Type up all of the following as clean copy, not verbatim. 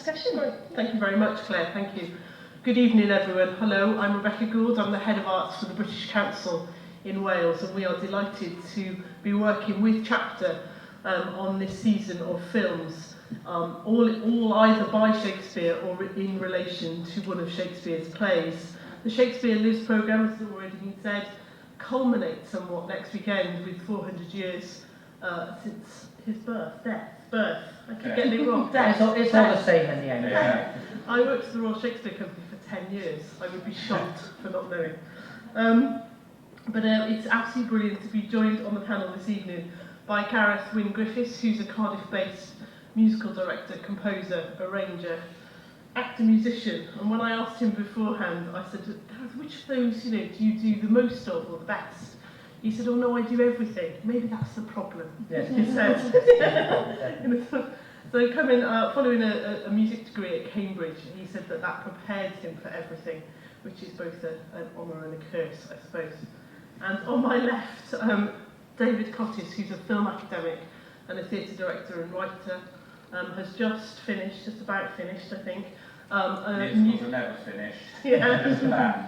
discussion. Thank you very much, Claire. Thank you. Good evening, everyone. Hello, I'm Rebecca Gould. I'm the Head of Arts for the British Council in Wales, and we are delighted to be working with Chapter on this season of films, all either by Shakespeare or in relation to one of Shakespeare's plays. The Shakespeare Lives programme, as has already been said, culminates somewhat next weekend with 400 years since his birth. I keep getting it wrong. It's all the same in the end. Yeah. I worked for the Royal Shakespeare Company for 10 years. I would be shocked for not knowing. But it's absolutely brilliant to be joined on the panel this evening by Gareth Wynne Griffiths, who's a Cardiff-based musical director, composer, arranger, actor, musician. And when I asked him beforehand, I said, Gareth, which of those, do you do the most of or the best? He said, oh no, I do everything. Maybe that's the problem, yes. He said. So coming, following a music degree at Cambridge, he said that prepared him for everything, which is both an honour and a curse, I suppose. And on my left, David Cottis, who's a film academic and a theatre director and writer, has just about finished, I think. Musicals are never finished. Yeah.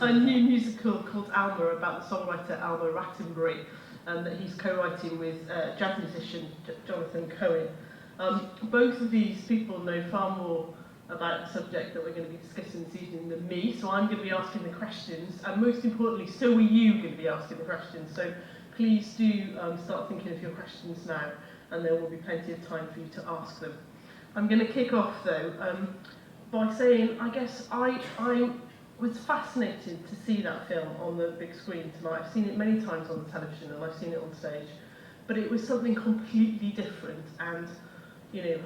A new musical called Alma about the songwriter Alma Rattenbury that he's co-writing with jazz musician Jonathan Cohen. Both of these people know far more about the subject that we're going to be discussing this evening than me, so I'm going to be asking the questions, and most importantly, so are you going to be asking the questions. So please do start thinking of your questions now, and there will be plenty of time for you to ask them. I'm going to kick off, though, by saying, I guess I was fascinated to see that film on the big screen tonight. I've seen it many times on the television, and I've seen it on stage, but it was something completely different and,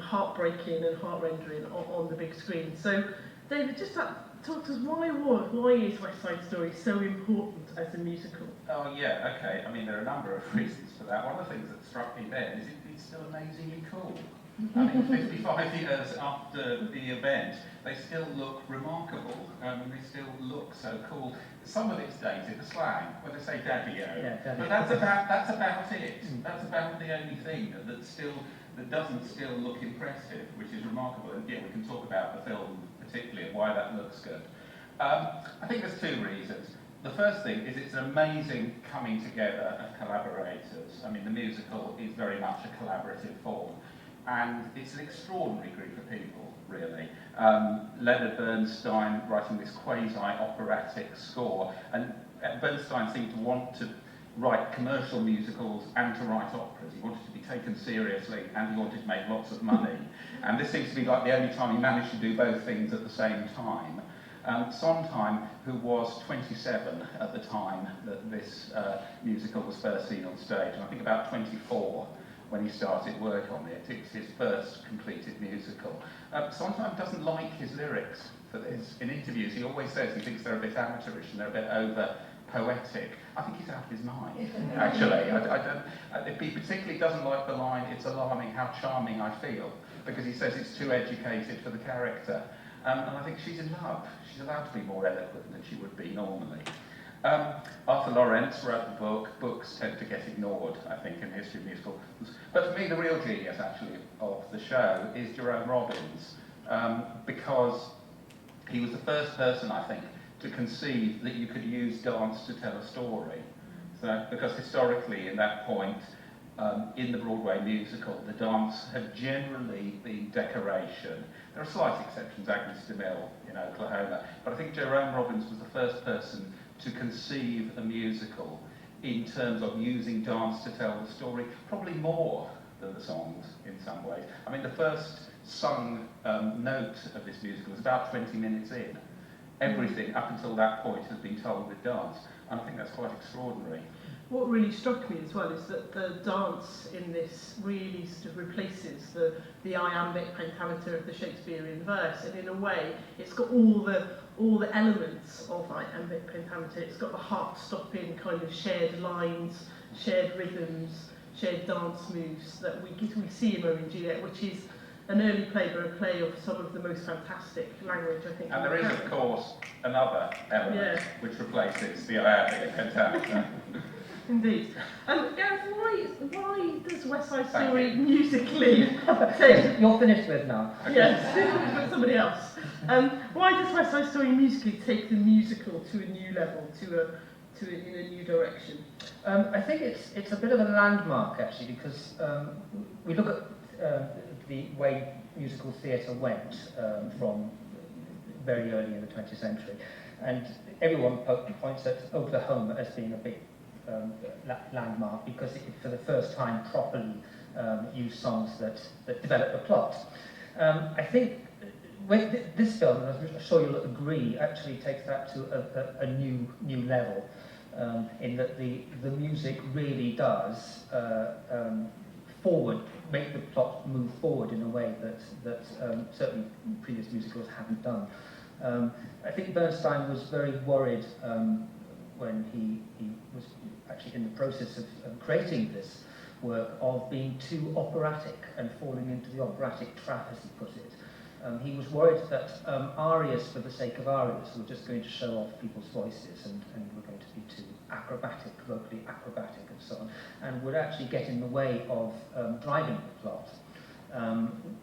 heartbreaking and heart-rending on the big screen. So, David, just talk to us, why is West Side Story so important as a musical? Oh yeah, okay. I mean, there are a number of reasons for that. One of the things that struck me then is it's still amazingly cool. I mean, 55 years after the event, they still look remarkable. They still look so cool. Some of it's dated, the slang, when they say daddy-o. But that's about it. That's about the only thing that doesn't still look impressive, which is remarkable. And yeah, we can talk about the film particularly and why that looks good. I think there's two reasons. The first thing is it's an amazing coming together of collaborators. I mean, the musical is very much a collaborative form. And it's an extraordinary group of people, really. Leonard Bernstein writing this quasi-operatic score, and Bernstein seemed to want to write commercial musicals and to write operas. He wanted to be taken seriously and he wanted to make lots of money. And this seems to be like the only time he managed to do both things at the same time. Sondheim, who was 27 at the time that this musical was first seen on stage, and I think about 24, when he started work on it. It's his first completed musical. Sondheim doesn't like his lyrics for this. In interviews, he always says he thinks they're a bit amateurish and they're a bit over-poetic. I think he's out of his mind, actually. He particularly doesn't like the line, "It's alarming how charming I feel," because he says it's too educated for the character. And I think she's in love. She's allowed to be more eloquent than she would be normally. Arthur Lawrence wrote the book. Books tend to get ignored, I think, in history of musicals. But for me, the real genius, actually, of the show is Jerome Robbins, because he was the first person, I think, to conceive that you could use dance to tell a story. So, because historically, in that point, in the Broadway musical, the dance had generally been decoration. There are slight exceptions, Agnes DeMille in Oklahoma, but I think Jerome Robbins was the first person to conceive a musical in terms of using dance to tell the story, probably more than the songs in some ways. I mean, the first sung note of this musical was about 20 minutes in. Everything up until that point has been told with dance, and I think that's quite extraordinary. What really struck me as well is that the dance in this really sort of replaces the iambic pentameter of the Shakespearean verse, and in a way it's got all the elements of iambic pentameter. It's got the heart-stopping kind of shared lines, shared rhythms, shared dance moves that we see in Romeo and Juliet, which is an early play, but a play of some of the most fantastic language, I think. And there is, of course, another element which replaces the iambic pentameter. Indeed. Gareth, why does West Side Story musically take... You're finished with now. Yes, with somebody else. Why does West Side Story musically take the musical to a new level, in a new direction? I think it's a bit of a landmark, actually, because we look at the way musical theatre went from very early in the 20th century, and everyone points at Oklahoma as being a big landmark because it, for the first time, properly used songs that develop a plot. I think this film, and I'm sure you'll agree, actually takes that to a new level, in that the music really does make the plot move forward in a way that certainly previous musicals haven't done. I think Bernstein was very worried when he was actually in the process of creating this work of being too operatic and falling into the operatic trap, as he put it. He was worried that arias for the sake of arias were just going to show off people's voices and were going to be too acrobatic, vocally acrobatic and so on, and would actually get in the way of driving the plot.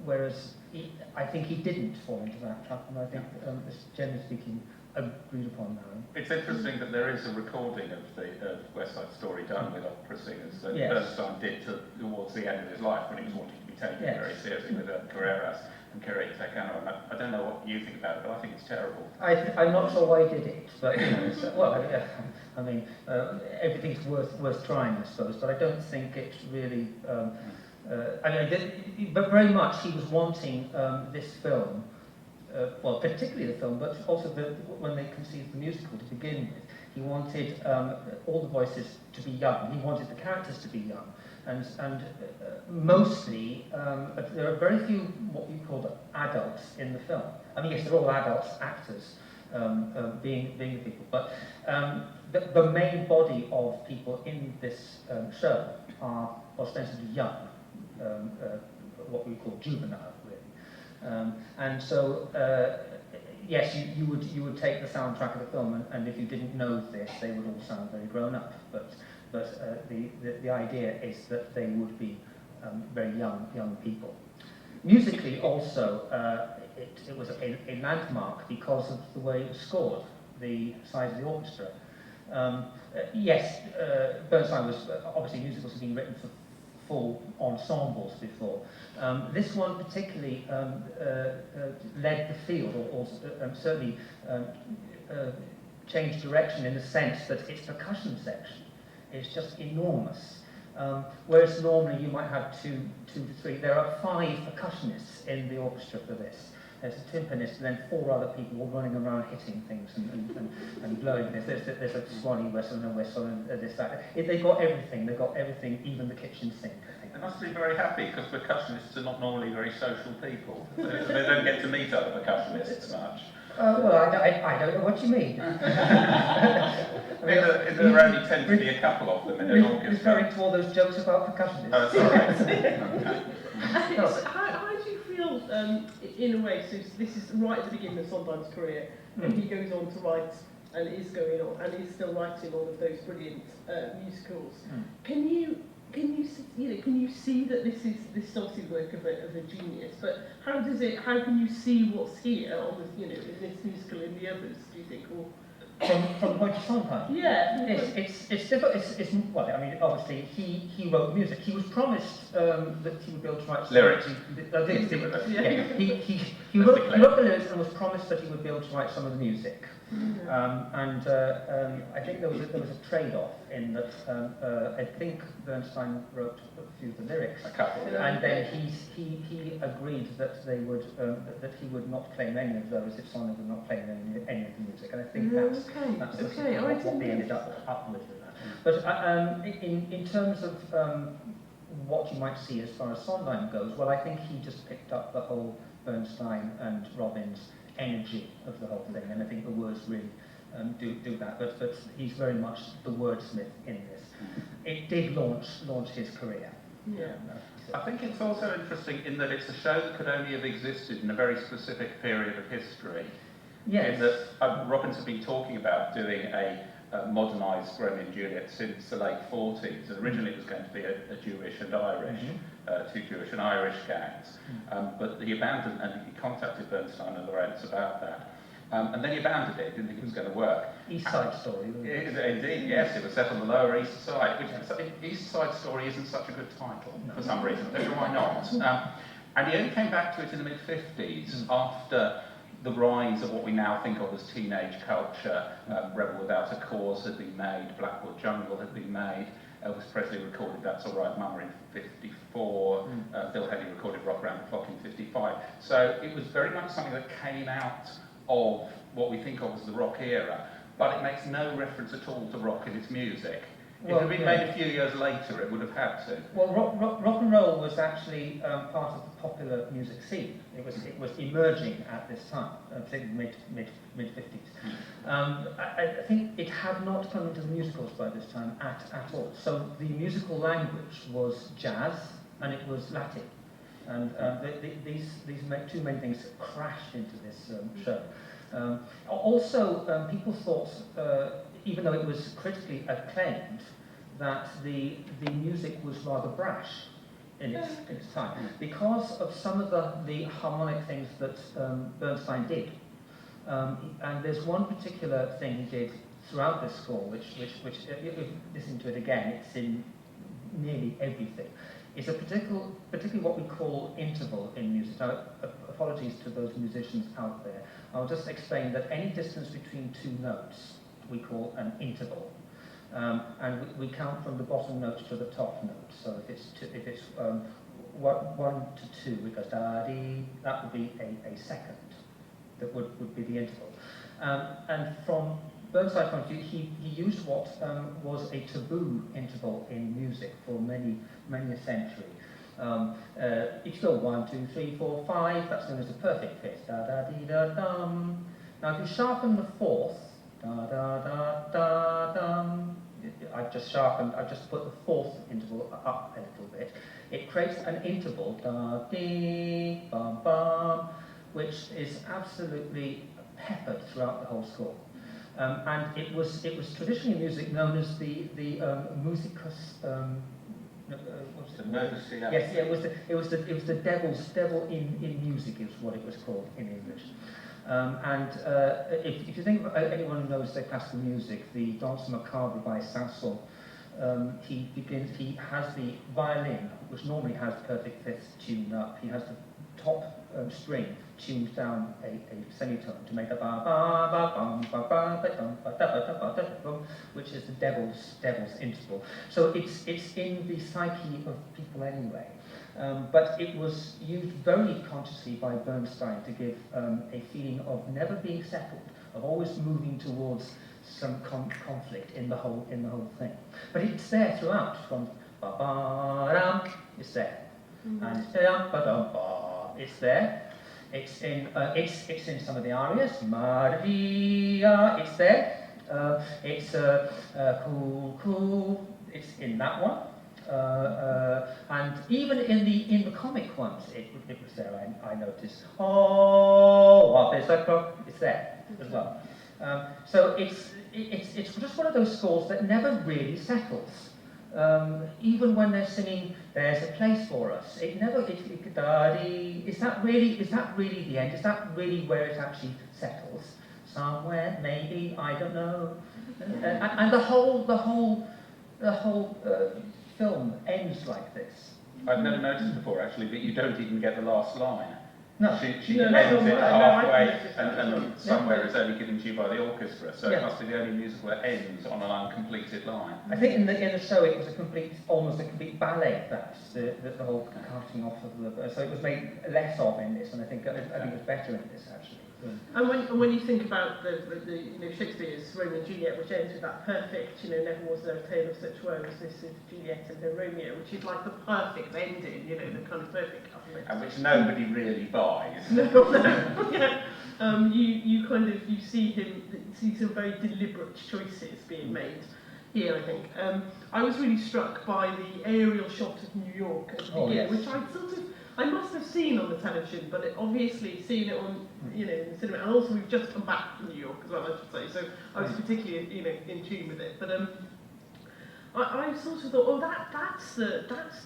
Whereas I think he didn't fall into that trap, and I think, generally speaking, agreed upon now. It's interesting that there is a recording of the West Side Story done with opera singers that Yes. Bernstein did towards the end of his life when he was wanting to be taken Yes. very seriously with Carreras and Querer Tecano. I don't know what you think about it, but I think it's terrible. I'm not sure why he did it, but you know, I mean, everything's worth trying, I suppose. But I don't think it's really. But very much he was wanting this film. Well, particularly the film, but also when they conceived the musical to begin with, he wanted all the voices to be young. He wanted the characters to be young, and mostly there are very few what we call adults in the film. I mean, yes, they're all adults, actors, being the people, but the main body of people in this show are ostensibly young, what we call juvenile. And so, yes, you would take the soundtrack of the film, and if you didn't know this, they would all sound very grown up. But the idea is that they would be very young people. Musically, also, it was a landmark because of the way it was scored, the size of the orchestra. Yes, Bernstein was obviously musicals had been written for full ensembles before. This one particularly led the field, or certainly changed direction in the sense that its percussion section is just enormous. Whereas normally you might have two to three. There are 5 percussionists in the orchestra for this. There's a timpanist and then 4 other people all running around hitting things and blowing this. There's a swanny whistle and a whistle and this, that. They got everything. They got everything, even the kitchen sink, I think. They must be very happy because percussionists are not normally very social people. They don't get to meet other percussionists much. Well, I don't know what you mean. There only tend to be a couple of them in an orchestra. Referring to all those jokes about percussionists. Oh, sorry. So how do you feel, in a way, so this is right at the beginning of Sondheim's career, and he goes on to write, and is going on, and is still writing all of those brilliant musicals. Can you see that this is obviously the work of a genius, but how can you see what's here on this, in this musical in the others, do you think? Or From the point of Sondheim? Yeah. It's difficult. Well, I mean, obviously, he wrote music. He was promised that he would be able to write lyrics. He wrote the lyrics and was promised that he would be able to write some of the music. I think there was a trade-off in that. I think Bernstein wrote a few of the lyrics, A couple. and then he agreed that they would that he would not claim any of those if Sondheim would not claim any of the music. And I think that's what they ended up with that. But in terms of what you might see as far as Sondheim goes, well, I think he just picked up the whole Bernstein and Robbins energy of the whole thing, and I think the words really do that. But he's very much the wordsmith in this. It did launch his career. Yeah. I think it's also interesting in that it's a show that could only have existed in a very specific period of history. Yes. In that Robbins had been talking about doing a modernised Romeo and Juliet since the late 40s. And originally it was going to be a Jewish and Irish, two Jewish and Irish gangs. But he abandoned, and he contacted Bernstein and Lawrence about that. And then he abandoned it, didn't think it was going to work. East Side Story. Indeed, yes, it was set on the Lower East Side, which East Side Story isn't such a good title for some reason. I don't know why not. And he only came back to it in the mid-50s after the rise of what we now think of as teenage culture. Rebel Without a Cause had been made, Blackwood Jungle had been made, Elvis Presley recorded That's All Right Mama in 54, Bill Haley recorded Rock Around the Clock in 55. So it was very much something that came out of what we think of as the rock era, but it makes no reference at all to rock in its music. Well, if it had been made a few years later, it would have had to. Well, rock and roll was actually part of the popular music scene. It was emerging at this time, particularly mid-50s. I think it had not come into the musicals by this time at all. So the musical language was jazz and it was Latin. And these two main things crashed into this show. Also, people thought, even though it was critically acclaimed, that the music was rather brash in its time, because of some of the harmonic things that Bernstein did. And there's one particular thing he did throughout this score, which if you listen to it again, it's in nearly everything. It's particularly what we call interval in music. Now, apologies to those musicians out there. I'll just explain that any distance between two notes we call an interval. And we count from the bottom note to the top note. So if it's 1 to 2, it goes da-dee, that would be a second. That would be the interval. And from Bernstein's point of view, he used what was a taboo interval in music for many a century. If you go 1, 2, 3, 4, 5, that's known as the perfect fifth. Da da dee da dum. Now, if you sharpen the fourth, da da da da dum. I've just put the fourth interval up a little bit. It creates an interval, da dee bum bum, which is absolutely peppered throughout the whole score. And it was traditionally in music known as the musicus. Yes, yeah, it was the devil in music is what it was called in English. If you think of anyone who knows their classical music, the Danse Macabre by Saint-Saëns, he has the violin, which normally has perfect fifths tuned up. He has the top string tuned down a semitone to make a ba ba ba bum ba ba ba dum ba da ba da ba da bum, which is the devil's interval. So it's in the psyche of people anyway. But it was used very consciously by Bernstein to give a feeling of never being settled, of always moving towards some conflict in the whole thing. But it's there throughout, from ba ba dum, it's there, and it's dum ba dum ba, it's there. It's in some of the arias. Maria, it's there. It's cool. It's in that one. And even in the comic ones, it was there. I noticed. Oh, what is that clock? It's there as well. So it's just one of those scores that never really settles. Even when they're singing, "There's a place for us," is that really the end? Is that really where it actually settles? Somewhere, maybe, I don't know. And the whole film ends like this. I've never noticed before, actually, but you don't even get the last line. No. She ends it halfway, and somewhere it's only given to you by the orchestra, so it must be the only musical that ends on an uncompleted line. I think in the show it was almost a complete ballet, perhaps, the whole carting off of the... So it was made less of in this, and I think it was better in this, actually. And when you think about the Shakespeare's Romeo and Juliet, which ends with that perfect, never was there a tale of such woe as this is Juliet and her Romeo, which is like the perfect ending, the kind of perfect couple. And which nobody really buys. No. Yeah. You see some very deliberate choices being made here, I think. I was really struck by the aerial shot of New York at the beginning, which I must have seen on the television, but obviously seeing it on, in the cinema, and also we've just come back from New York as well, I should say, so I was particularly, in tune with it. But I sort of thought, that's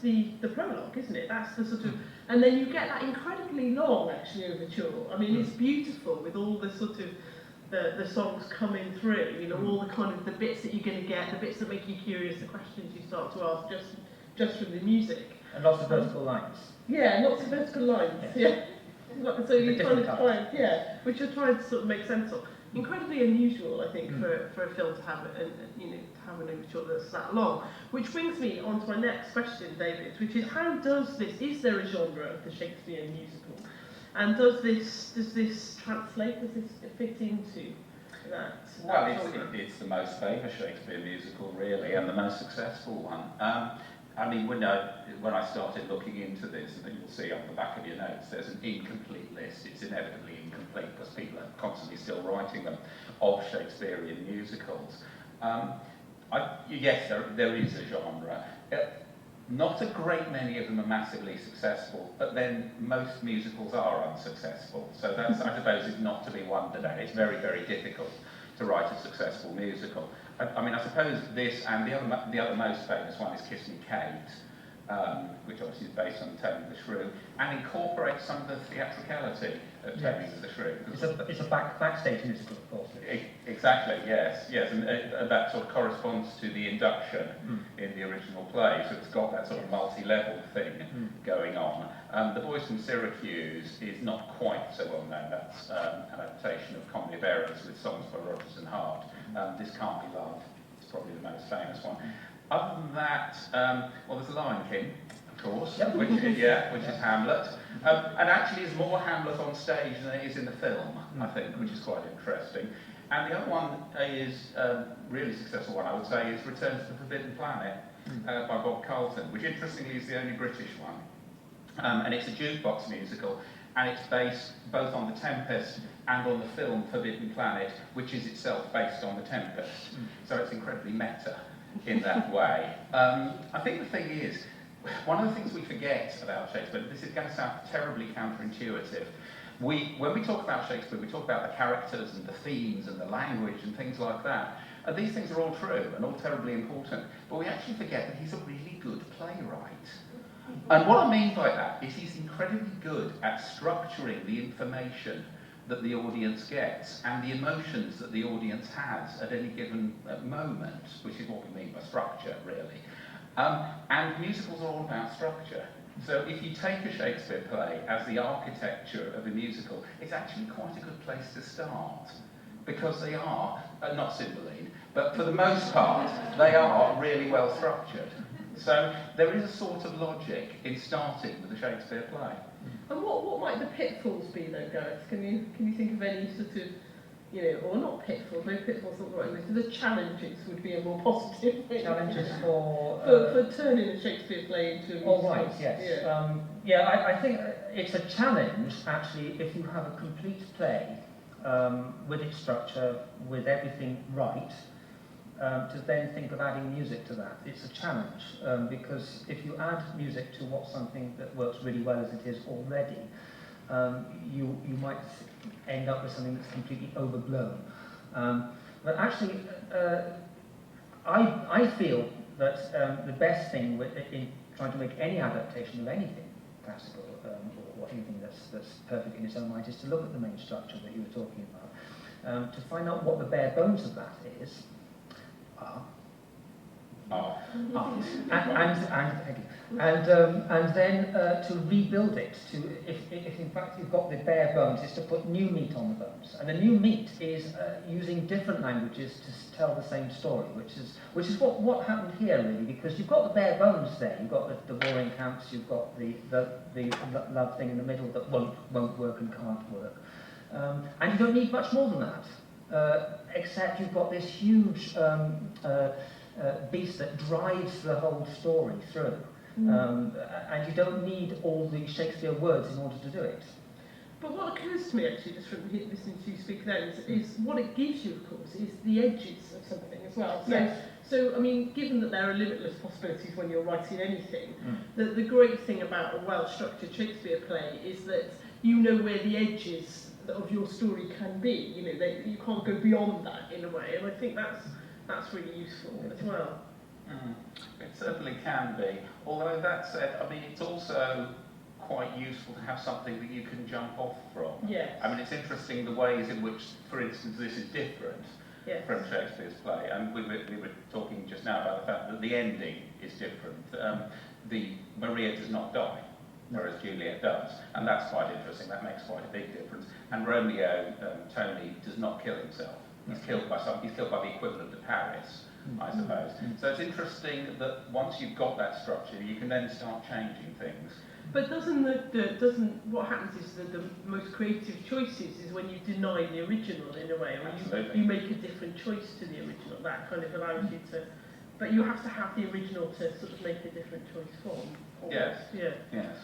the prologue, isn't it? That's the sort of, and then you get that incredibly long, actually, overture. I mean, it's beautiful with all the sort of the songs coming through, all the kind of the bits that you're going to get, the bits that make you curious, the questions you start to ask just from the music. And lots of vertical lines. Yeah, lots of vertical lines. Yeah. So you kind of try, which you're trying to sort of make sense of. Incredibly unusual, I think, for a film to have have an overture that's that long. Which brings me on to my next question, David, which is how does this? Is there a genre of the Shakespeare musical? And does this translate? Does this fit into that? Well, it's the most famous Shakespeare musical, really, and the most successful one. I mean, when I started looking into this, and you'll see on the back of your notes, there's an incomplete list. It's inevitably incomplete because people are constantly still writing them, of Shakespearean musicals. Yes, there is a genre. Not a great many of them are massively successful, but then most musicals are unsuccessful. So that's, I suppose, is not to be wondered at. It's very, very difficult to write a successful musical. I mean, I suppose this and the other most famous one is Kiss Me Kate, which obviously is based on Taming of the Shrew, and incorporates some of the theatricality of Taming of the Shrew. It's a backstage musical, of course. Exactly, yes, and that sort of corresponds to the induction in the original play, so it's got that sort of multi-level thing going on. The Boys from Syracuse is not quite so well known. That's an adaptation of Comedy of Errors with songs by Rodgers and Hart. This Can't Be Love is probably the most famous one. Other than that, well, there's The Lion King, of course, which is Hamlet, and actually is more Hamlet on stage than it is in the film, I think, which is quite interesting. And the other one is a really successful one, I would say, is Return to the Forbidden Planet by Bob Carlton, which interestingly is the only British one. And it's a jukebox musical, and it's based both on The Tempest and on the film Forbidden Planet, which is itself based on The Tempest. So it's incredibly meta in that way. I think the thing is, one of the things we forget about Shakespeare, this is going to sound terribly counterintuitive, when we talk about Shakespeare, we talk about the characters and the themes and the language and things like that. And these things are all true and all terribly important, but we actually forget that he's a really good playwright. And what I mean by that is he's incredibly good at structuring the information that the audience gets and the emotions that the audience has at any given moment, which is what we mean by structure, really. And musicals are all about structure. So if you take a Shakespeare play as the architecture of a musical, it's actually quite a good place to start, because they are, not Cymbeline, but for the most part, they are really well structured. So there is a sort of logic in starting with a Shakespeare play. And what might the pitfalls be though, Gareth? Can you think of any sort of, or not pitfalls, maybe pitfalls not the right word, the challenges would be a more positive way. Challenges for turning a Shakespeare play into a musical. Oh, right, yes. I think it's a challenge, actually, if you have a complete play with its structure, with everything right, to then think of adding music to that. It's a challenge, because if you add music to something that works really well as it is already, you might end up with something that's completely overblown. But actually, I feel that the best thing in trying to make any adaptation of anything classical or anything that's perfect in its own right is to look at the main structure that you were talking about, to find out what the bare bones of that is. And then to rebuild it. If in fact you've got the bare bones, is to put new meat on the bones. And the new meat is using different languages to tell the same story, which is what happened here really, because you've got the bare bones there. You've got the warring camps. You've got the love thing in the middle that won't work and can't work. And you don't need much more than that. Except you've got this huge beast that drives the whole story through. And you don't need all the Shakespeare words in order to do it. But what occurs to me, actually, just from listening to you speak then, is what it gives you, of course, is the edges of something as well. So, yes. So, I mean, given that there are limitless possibilities when you're writing anything, the great thing about a well-structured Shakespeare play is that you know where the edges of your story can be. You know, you can't go beyond that in a way, and I think that's really useful as well. It certainly can be. Although that said, I mean, it's also quite useful to have something that you can jump off from. Yes. I mean, it's interesting the ways in which, for instance, this is different from Shakespeare's play. And we were talking just now about the fact that the ending is different. The Maria does not die, whereas Juliet does. And that's quite interesting. That makes quite a big difference. And Romeo, Tony, does not kill himself. He's killed by the equivalent of Paris, I suppose. So it's interesting that once you've got that structure, you can then start changing things. But what happens is that the most creative choices is when you deny the original in a way, or you make a different choice to the original. That kind of allows you to, but you have to have the original to sort of make a different choice from. Yes. Yeah. Yes.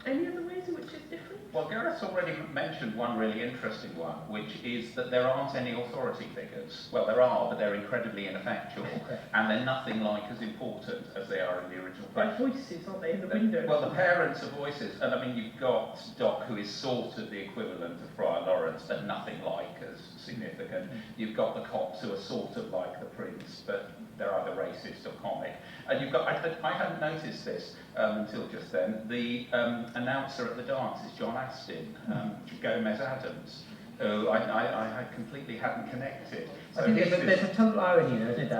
Any other ways in which it's different? Well, Gareth's already mentioned one really interesting one, which is that there aren't any authority figures. Well, there are, but they're incredibly ineffectual, and they're nothing like as important as they are in the original play. They're voices, aren't they, in the window? Well, the parents are voices, and I mean, you've got Doc, who is sort of the equivalent of Friar Lawrence, but nothing like as significant. You've got the cops, who are sort of like the prince, but they're either racist or comic. And you've got, I hadn't noticed this until just then, the announcer at the dance is John Astin, Gomez Adams, who I completely hadn't connected. So I think there's a total irony there, isn't it?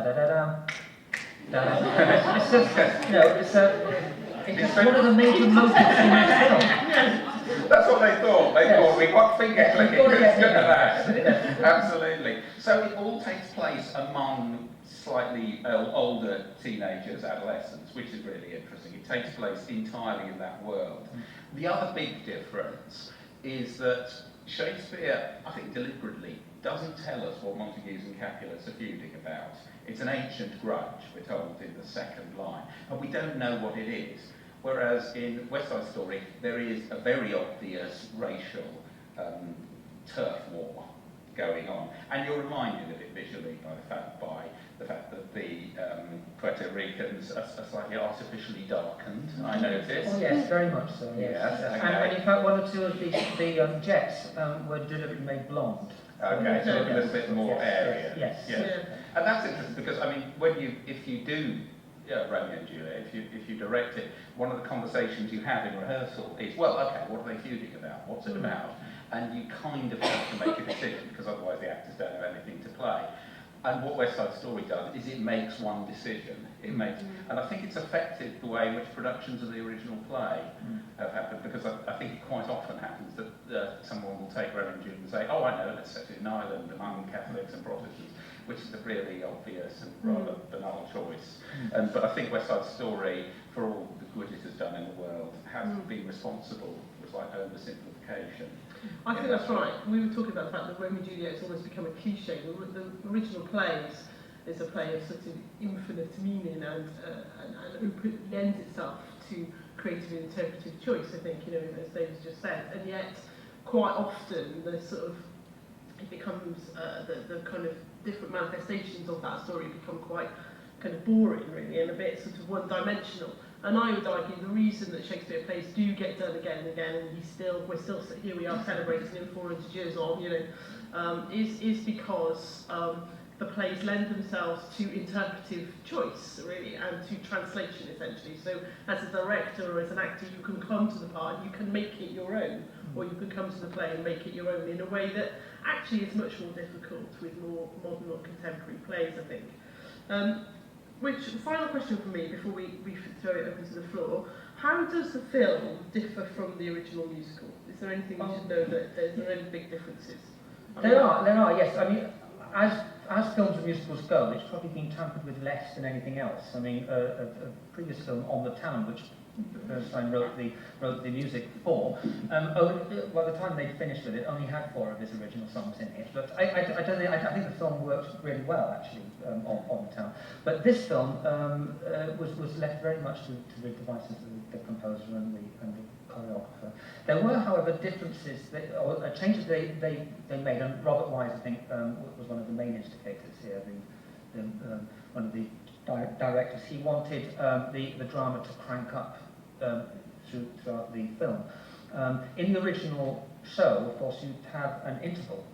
It's just one of the major motives in this film. That's what they thought. They thought, we want finger clicking, good at that. Absolutely. So it all takes place among slightly older teenagers, adolescents, which is really interesting. It takes place entirely in that world. The other big difference is that Shakespeare, I think deliberately, doesn't tell us what Montagues and Capulets are feuding about. It's an ancient grudge, we're told in the second line, and we don't know what it is. Whereas in West Side Story, there is a very obvious racial turf war going on, and you're reminded of it visually by the fact that the Puerto Ricans are slightly artificially darkened, I noticed. Oh yes, very much so, yes. Yes, okay. And in fact, one or two of the jets were deliberately made blonde. Okay, so a little bit more area. Yes. And that's interesting because, I mean, if you do Romeo and Juliet, if you direct it, one of the conversations you have in rehearsal is, well, okay, what are they feuding about? What's it about? And you kind of have to make a decision because otherwise the actors don't have anything to play. And what West Side Story does is it makes one decision. And I think it's affected the way in which productions of the original play have happened, because I think it quite often happens that someone will take Romeo and Juliet and say, oh, I know, let's set it in Ireland among Catholics and Protestants, which is a really obvious and rather banal choice. But I think West Side Story, for all the good it has done in the world, has been responsible for slight oversimplification. I think that's right. We were talking about the fact that Romeo and Juliet has almost become a cliche. The original play is a play of sort of infinite meaning and lends itself to creative and interpretive choice, I think, as David's just said. And yet, quite often, it becomes the kind of different manifestations of that story become quite kind of boring, really, and a bit sort of one-dimensional. And I would argue the reason that Shakespeare plays do get done again and again, and we're still here we are celebrating him 400 years on, is because the plays lend themselves to interpretive choice, really, and to translation, essentially. So as a director or as an actor, you can come to the part and you can make it your own, or you can come to the play and make it your own in a way that actually is much more difficult with more modern or contemporary plays, I think. Final question from me before we throw it open to the floor. How does the film differ from the original musical? Is there anything we should know that there are any big differences? There are, yes. I mean, as films and musicals go, it's probably been tampered with less than anything else. I mean, a previous film, On the Town, which Bernstein wrote the music for, by the time they'd finished with it, only had 4 of his original songs in it. But I think the film works really well, actually, on the Town. But this film was left very much to the devices of the composer and the choreographer. There were, however, differences, changes they made, and Robert Wise, I think, was one of the main instigators here, one of the directors, he wanted the drama to crank up throughout the film. In the original show, of course, you'd have an interval,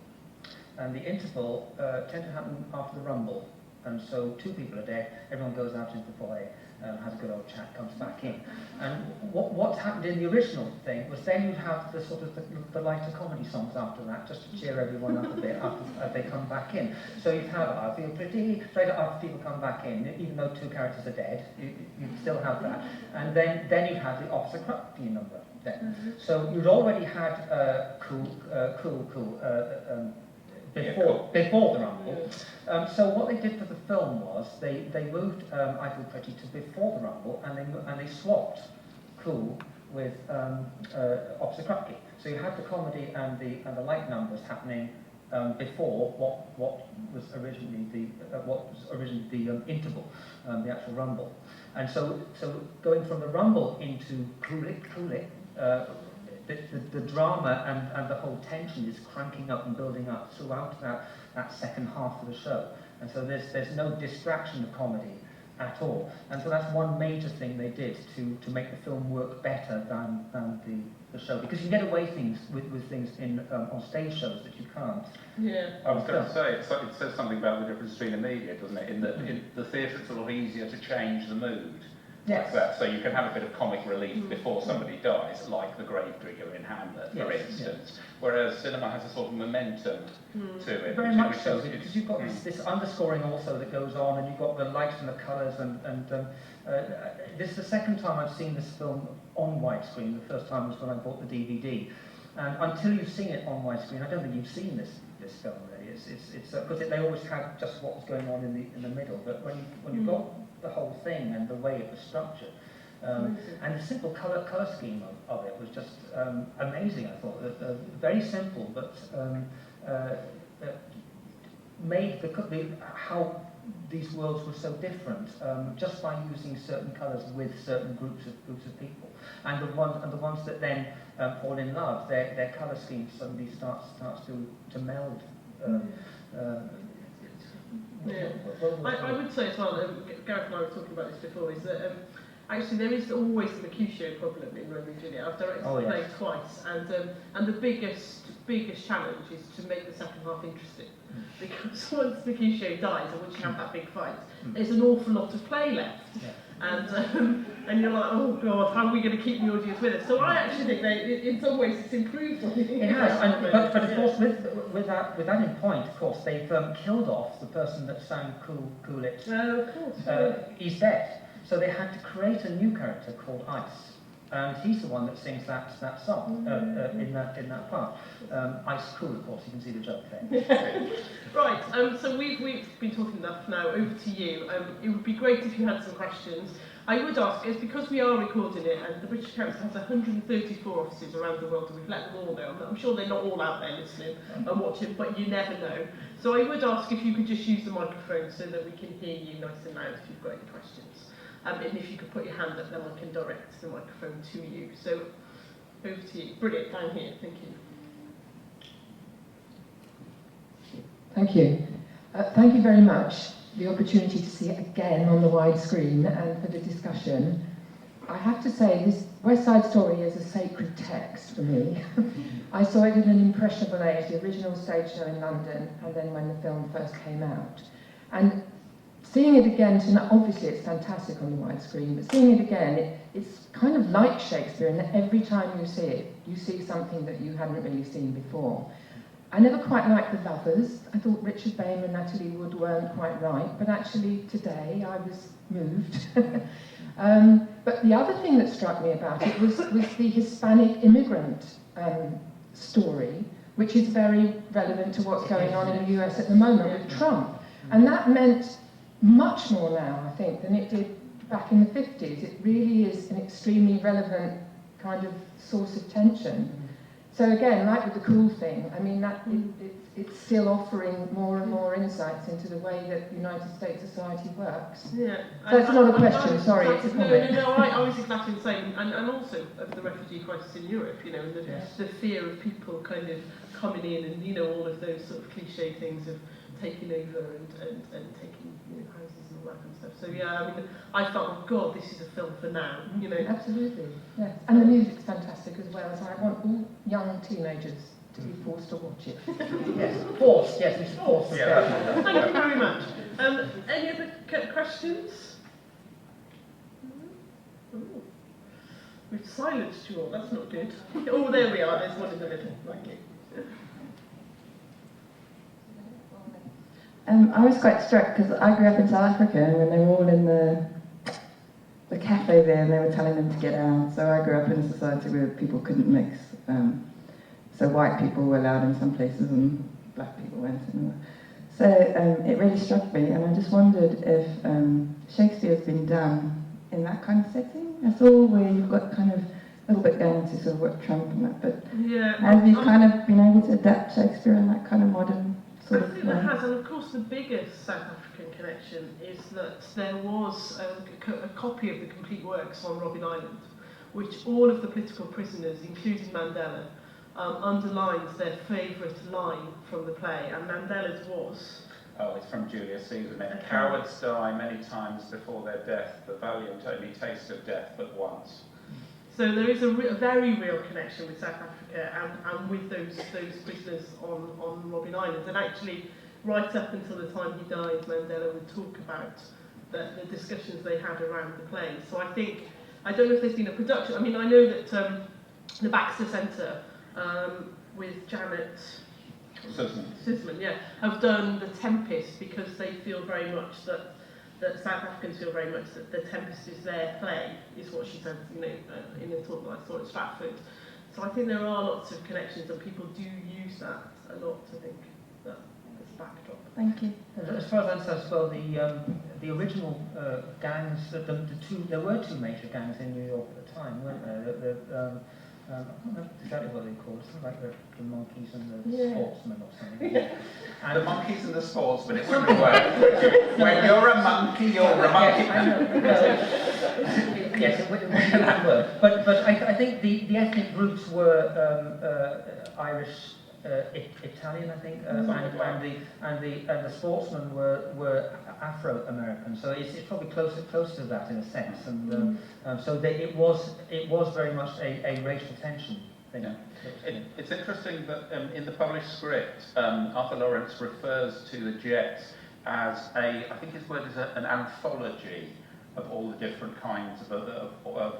and the interval tended to happen after the rumble, and so two people are dead, everyone goes out into the foyer, has a good old chat, comes back in. And what happened in the original thing was then you'd have the sort of the lighter comedy songs after that, just to cheer everyone up a bit as they come back in. So you'd have I Feel Pretty, straight after people come back in, even though two characters are dead, you'd still have that. And then you'd have the Officer Crutchley number then. So you'd already had Cool before the rumble. So what they did for the film was they moved I Feel Pretty to before the rumble, and they swapped Cool with Officer Crutchley. So you had the comedy and the light numbers happening before what was originally the interval, the actual rumble. And so going from the rumble into Cool It, the drama and the whole tension is cranking up and building up throughout that second half of the show. And so there's no distraction of comedy at all. And so that's one major thing they did to make the film work better than the show. Because you get away with things on stage shows that you can't. Yeah. I was going to say, it says something about the difference between the media, doesn't it? In the theatre, it's a lot easier to change the mood. Yes. Like that, so you can have a bit of comic relief before somebody dies, like the gravedigger in Hamlet, for instance. Whereas cinema has a sort of momentum to it. Very much so, because you've got this underscoring also that goes on, and you've got the lights and the colours, and this is the second time I've seen this film on widescreen. The first time was when I bought the DVD, and until you've seen it on widescreen, I don't think you've seen this film really. It's because they always had just what was going on in the middle, but when you've got the whole thing and the way it was structured, and the simple colour scheme of it was just amazing. I thought very simple, but made how these worlds were so different just by using certain colours with certain groups of people, and the ones that then fall in love, their colour scheme suddenly starts to meld. I would say as well, Gareth and I were talking about this before, is that actually there is always the Mercutio problem in Romeo and Juliet. I've directed the play twice, and the biggest challenge is to make the second half interesting. Because once Mercutio dies, and once you have that big fight, there's an awful lot of play left. And you're like, oh God, how are we going to keep the audience with us? So I actually think in some ways it's improved on the It has, but of course with that in point, of course, they've killed off the person that sang Cool It. Of course. He's dead. So they had to create a new character called Ice. And he's the one that sings that song in that part. Ice Cool, of course, you can see the joke there. Right, so we've been talking enough now, over to you. It would be great if you had some questions. I would ask, is because we are recording it, and the British Council has 134 offices around the world, and we've let them all know. I'm sure they're not all out there listening and watching, but you never know. So I would ask if you could just use the microphone so that we can hear you nice and loud if you've got any questions. And if you could put your hand up, then I can direct the microphone to you. So, over to you. Brilliant, down here. Thank you. Thank you. Thank you very much for the opportunity to see it again on the wide screen and for the discussion. I have to say, this West Side Story is a sacred text for me. I saw it at an impressionable age, the original stage show in London, and then when the film first came out. And seeing it again tonight, obviously it's fantastic on the widescreen, but seeing it again, it's kind of like Shakespeare in that every time you see it, you see something that you hadn't really seen before. I never quite liked the lovers. I thought Richard Bain and Natalie Wood weren't quite right, but actually today I was moved. But the other thing that struck me about it was the Hispanic immigrant story, which is very relevant to what's going on in the US at the moment with Trump. And that meant much more now, I think, than it did back in the 50s. It really is an extremely relevant kind of source of tension. So again, like with the Cool thing, I mean, it's still offering more and more insights into the way that United States society works. Yeah. So it's not a question, sorry, it's a comment. No, I was exactly the same. And also of the refugee crisis in Europe, you know, and the fear of people kind of coming in and, you know, all of those sort of cliche things of taking over and taking houses and all that kind of stuff. So yeah, I mean, I felt, oh God, this is a film for now. Absolutely, yes. And the music's fantastic as well. So I want all young teenagers to be forced to watch it. Yes, forced. Yes, we should force. Thank you very much. Any other questions? Ooh. We've silenced you all. That's not good. Oh, there we are. There's one in the middle. Thank you. I was quite struck because I grew up in South Africa, and when they were all in the cafe there and they were telling them to get out. So I grew up in a society where people couldn't mix. So white people were allowed in some places and black people weren't. So it really struck me, and I just wondered if Shakespeare's been done in that kind of setting. That's all where you've got kind of a little bit going to sort of what Trump and that, but have you kind of been able to adapt Shakespeare in that kind of modern sort of way? I think there has, and of course the biggest South African connection is that there was a copy of the complete works on Robben Island, which all of the political prisoners, including Mandela, underlines their favourite line from the play, and Mandela's was... Oh, it's from Julius Caesar. Cowards die many times before their death, the valiant only taste of death but once. So there is a very real connection with South Africa and with those prisoners on Robben Island. And actually, right up until the time he died, Mandela would talk about the discussions they had around the play. So I don't know if there's been a production. I mean, I know that the Baxter Centre with Janet Sisman, have done The Tempest because they feel very much that South Africans feel very much that The Tempest is their play, is what she said, in a talk that I saw at Stratford. So I think there are lots of connections, and people do use that a lot, I think, that as a backdrop. Thank you. As far as I understand as well, the original gangs, there were two major gangs in New York at the time, weren't there? I can't remember exactly what they called. Something like the monkeys and the sportsmen or something. And the monkeys and the sportsmen, it wouldn't work. When you're a monkey, you're a monkey. Yes, it wouldn't work. But I think the ethnic groups were Irish, Italian, I think, and the sportsmen were Afro-American. So it's probably close to that in a sense. And so it was very much a racial tension thing. Yeah. It's interesting that in the Polish script, Arthur Lawrence refers to the Jets as I think his word is an anthology of all the different kinds of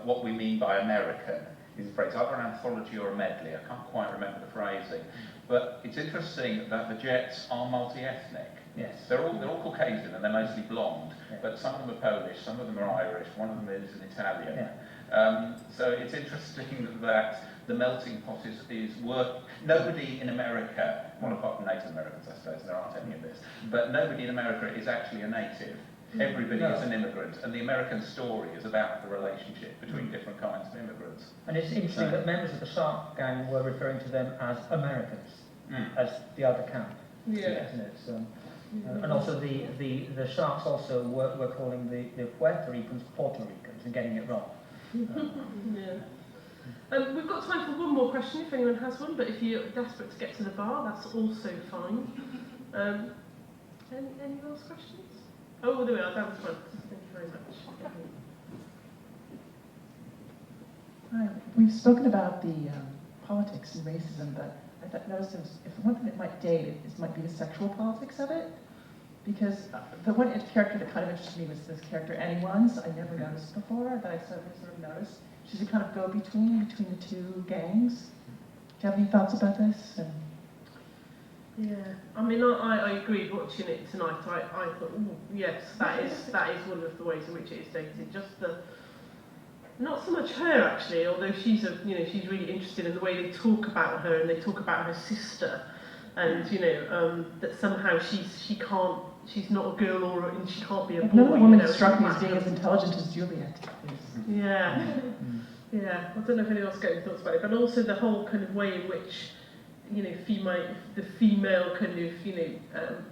what we mean by American. Is the phrase either an anthology or a medley? I can't quite remember the phrasing. But it's interesting that the Jets are multi-ethnic. Yes. They're all Caucasian and they're mostly blonde, but some of them are Polish, some of them are Irish, one of them is an Italian. Yeah. So it's interesting that the melting pot is work. Nobody in America, well apart from Native Americans I suppose, there aren't any of this, but nobody in America is actually a native. Everybody is an immigrant, and the American story is about the relationship between different kinds of immigrants. And it's interesting that members of the Shark Gang were referring to them as Americans, as the other camp. Yeah. Isn't it? So, and also the Sharks also were calling the Puerto Ricans Puerto Ricans and getting it wrong. Yeah. We've got time for one more question if anyone has one, but if you're desperate to get to the bar, that's also fine. Any last questions? Oh, there we are, down the front. Thank you very much. Hi. We've spoken about the politics and racism, but I noticed if one thing that might date it, might be the sexual politics of it. Because the one character that kind of interested me was this character, Annie Ones, I never noticed before, that I sort of noticed. She's a kind of go-between between the two gangs. Do you have any thoughts about this? Yeah, I mean, I agreed watching it tonight. I thought, ooh, yes, that is one of the ways in which it is dated. Just not so much her actually, although she's really interested in the way they talk about her and they talk about her sister, and that somehow she's not a girl and she can't be a boy. Another woman struck me as being as intelligent as Juliet. Yeah, yeah. I don't know if anyone else got any thoughts about it, but also the whole kind of way in which the female kind of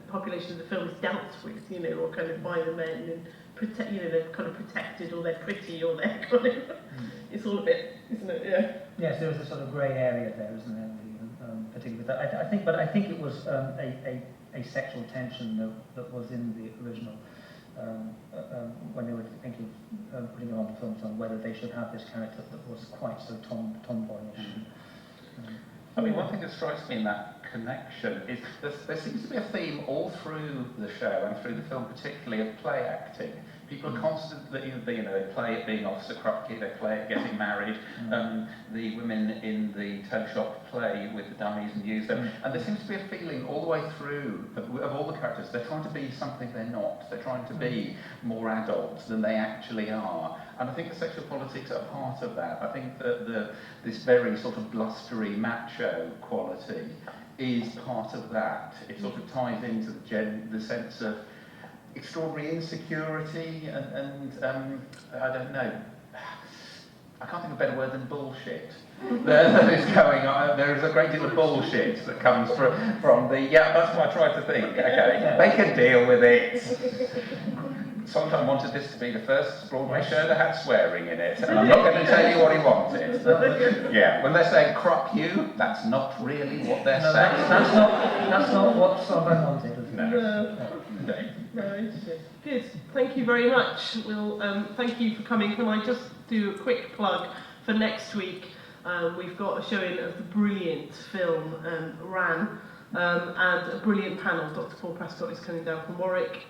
population of the film is dealt with, or kind of by the men and they're kind of protected or they're pretty or they're kind of it's all a bit, isn't it? Yeah. Yes, there is a sort of grey area there, isn't there? Particularly, I think it was a sexual tension that was in the original. When they were thinking of putting it on the film, on whether they should have this character that was quite so tomboyish. I mean, one thing that strikes me in that connection is there seems to be a theme all through the show and through the film, particularly of play acting. People are constantly, they play it being Officer Krupke, they play it getting married. The women in the toe shop play with the dummies and use them. And there seems to be a feeling all the way through of all the characters, they're trying to be something they're not. They're trying to be more adults than they actually are. And I think the sexual politics are part of that. I think that this very sort of blustery, macho quality is part of that. It sort of ties into the sense of extraordinary insecurity and I don't know, I can't think of a better word than bullshit that is going on. There is a great deal of bullshit that comes from the, that's what I tried to think, okay, they can deal with it. Sondheim wanted this to be the first Broadway show that had swearing in it, and I'm not going to tell you what he wanted. Yeah, when they're saying "crop you," that's not really what they're saying. That's not what Sondheim wanted. No. Good. Thank you very much. We'll thank you for coming. Can I just do a quick plug for next week? We've got a showing of the brilliant film Ran. And a brilliant panel. Dr. Paul Prescott is coming down from Warwick.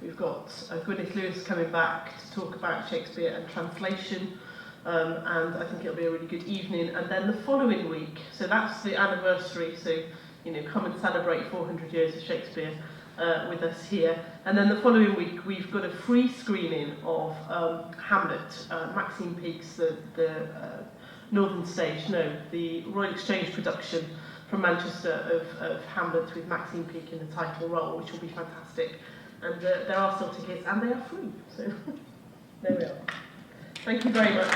We've got Gwyneth Lewis coming back to talk about Shakespeare and translation, and I think it'll be a really good evening. And then the following week, so that's the anniversary, so come and celebrate 400 years of Shakespeare with us here. And then the following week, we've got a free screening of Hamlet, Maxine Peake's the Northern Stage, the Royal Exchange production from Manchester of Hamlet with Maxine Peake in the title role, which will be fantastic. And there are still tickets, and they are free. So there we are. Thank you very much.